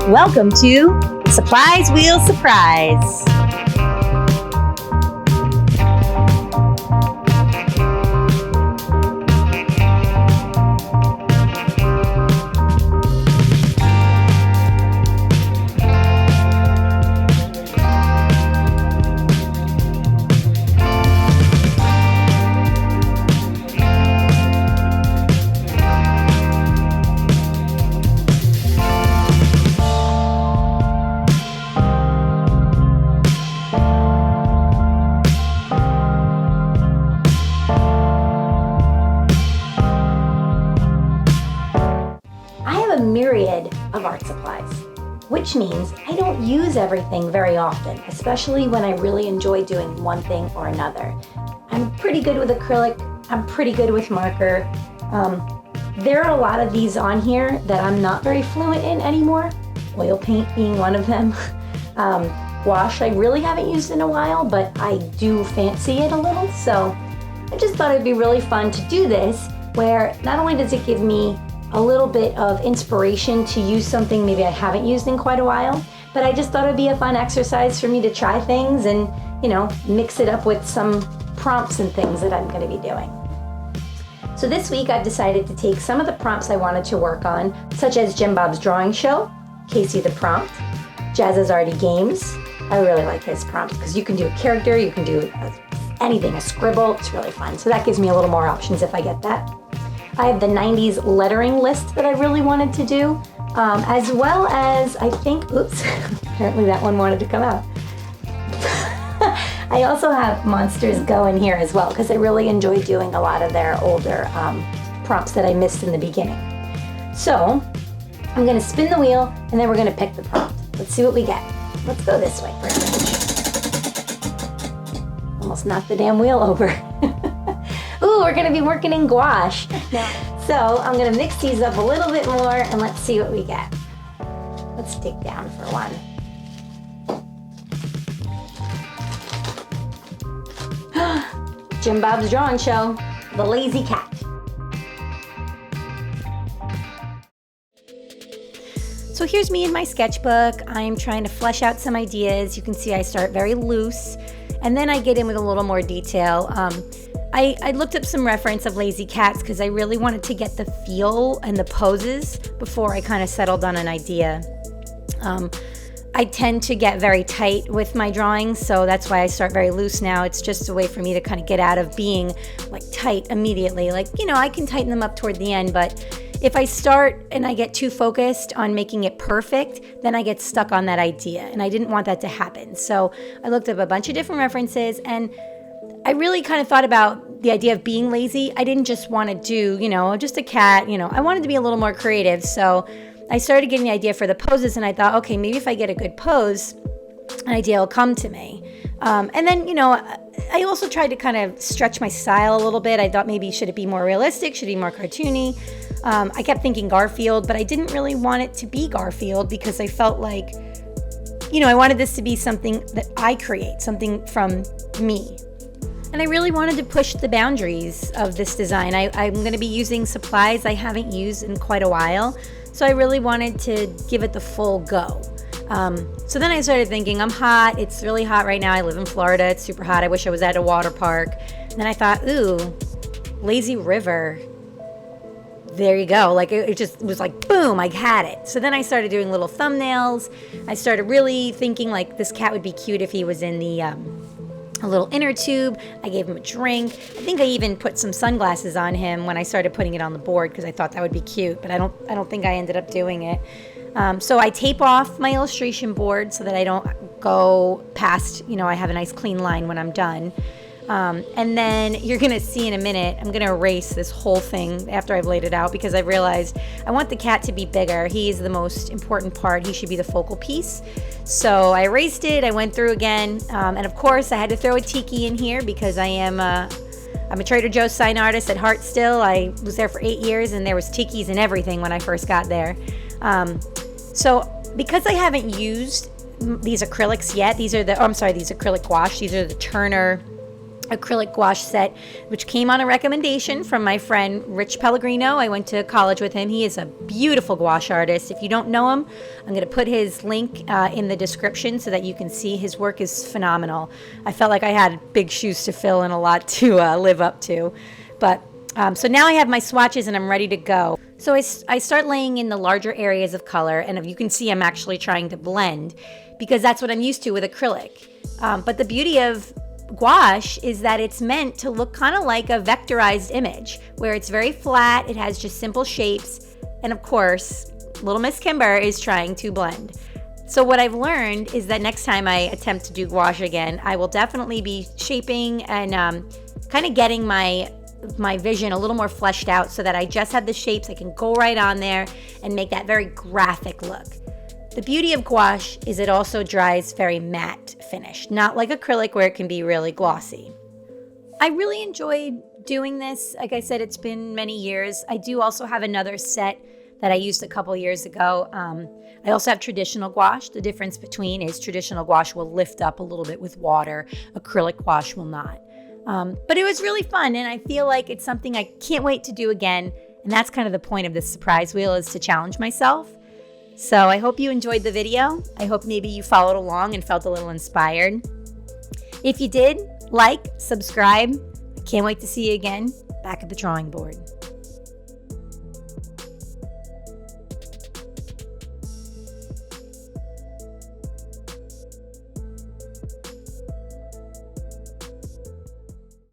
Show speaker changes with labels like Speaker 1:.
Speaker 1: Welcome to Surprise Wheel Surprise. Myriad of art supplies, which means I don't use everything very often, especially when I really enjoy doing one thing or another. I'm pretty good with acrylic, I'm pretty good with marker. There are a lot of these on here that I'm not very fluent in anymore, oil paint being one of them. Gouache I really haven't used in a while, but I do fancy it a little, so I just thought it'd be really fun to do this, where not only does it give me a little bit of inspiration to use something maybe I haven't used in quite a while, but I just thought it'd be a fun exercise for me to try things and, you know, mix it up with some prompts and things that I'm going to be doing. So this week I've decided to take some of the prompts I wanted to work on, such as JimBob's drawing show, Kasey the prompt, Jazza's Arty Games. I really like his prompts because you can do a character, you can do anything, a scribble, it's really fun. So that gives me a little more options if I get that. I have the 90s lettering list that I really wanted to do, as well as I think, oops, apparently that one wanted to come out. I also have Monsters Go in here as well, because I really enjoy doing a lot of their older prompts that I missed in the beginning. So I'm gonna spin the wheel and then we're gonna pick the prompt. Let's see what we get. Let's go this way first. Almost knocked the damn wheel over. Ooh, we're gonna be working in gouache. So I'm gonna mix these up a little bit more and let's see what we get. Let's dig down for one. JimBob's drawing show, The Lazy Cat. So here's me in my sketchbook. I'm trying to flesh out some ideas. You can see I start very loose and then I get in with a little more detail. I looked up some reference of lazy cats because I really wanted to get the feel and the poses before I kind of settled on an idea. I tend to get very tight with my drawings, so that's why I start very loose now. It's just a way for me to kind of get out of being like tight immediately. Like, you know, I can tighten them up toward the end, but if I start and I get too focused on making it perfect, then I get stuck on that idea, and I didn't want that to happen. So I looked up a bunch of different references, and I really kind of thought about the idea of being lazy. I didn't just want to do, you know, just a cat, you know, I wanted to be a little more creative. So I started getting the idea for the poses and I thought, okay, maybe if I get a good pose, an idea will come to me. And then, you know, I also tried to kind of stretch my style a little bit. I thought maybe should it be more realistic? Should it be more cartoony? I kept thinking Garfield, but I didn't really want it to be Garfield because I felt like, you know, I wanted this to be something that I create, something from me. And I really wanted to push the boundaries of this design. I'm going to be using supplies I haven't used in quite a while, so I really wanted to give it the full go. So then I started thinking, I'm hot, it's really hot right now, I live in Florida, it's super hot, I wish I was at a water park. And then I thought, ooh, lazy river. There you go, like it just was like, boom, I had it. So then I started doing little thumbnails. I started really thinking like this cat would be cute if he was in the a little inner tube. I gave him a drink. I think I even put some sunglasses on him when I started putting it on the board because I thought that would be cute, but I don't think I ended up doing it. So I tape off my illustration board so that I don't go past, you know, I have a nice clean line when I'm done. And then you're gonna see in a minute, I'm gonna erase this whole thing after I've laid it out because I've realized I want the cat to be bigger. He's the most important part. He should be the focal piece. So I erased it, I went through again, and of course I had to throw a tiki in here because I'm a Trader Joe's sign artist at heart still. I was there for 8 years and there was tikis and everything when I first got there. So because I haven't used these acrylics yet, these acrylic gouache, these are the Turner acrylic gouache set, which came on a recommendation from my friend Rich Pellegrino. I went to college with him. He is a beautiful gouache artist. If you don't know him, I'm going to put his link in the description so that you can see. His work is phenomenal. I felt like I had big shoes to fill and a lot to live up to. But so now I have my swatches and I'm ready to go. So I start laying in the larger areas of color, and you can see I'm actually trying to blend because that's what I'm used to with acrylic. But the beauty of gouache is that it's meant to look kind of like a vectorized image where it's very flat, it has just simple shapes, and of course, little Miss Kimber is trying to blend. So what I've learned is that next time I attempt to do gouache again, I will definitely be shaping and kind of getting my vision a little more fleshed out so that I just have the shapes I can go right on there and make that very graphic look. The beauty of gouache is it also dries very matte finish, not like acrylic where it can be really glossy. I really enjoyed doing this. Like I said, it's been many years. I do also have another set that I used a couple years ago. I also have traditional gouache. The difference between is traditional gouache will lift up a little bit with water. Acrylic gouache will not. But it was really fun, and I feel like it's something I can't wait to do again. And that's kind of the point of this surprise wheel, is to challenge myself. So I hope you enjoyed the video. I hope maybe you followed along and felt a little inspired. If you did, like, subscribe. I can't wait to see you again back at the drawing board.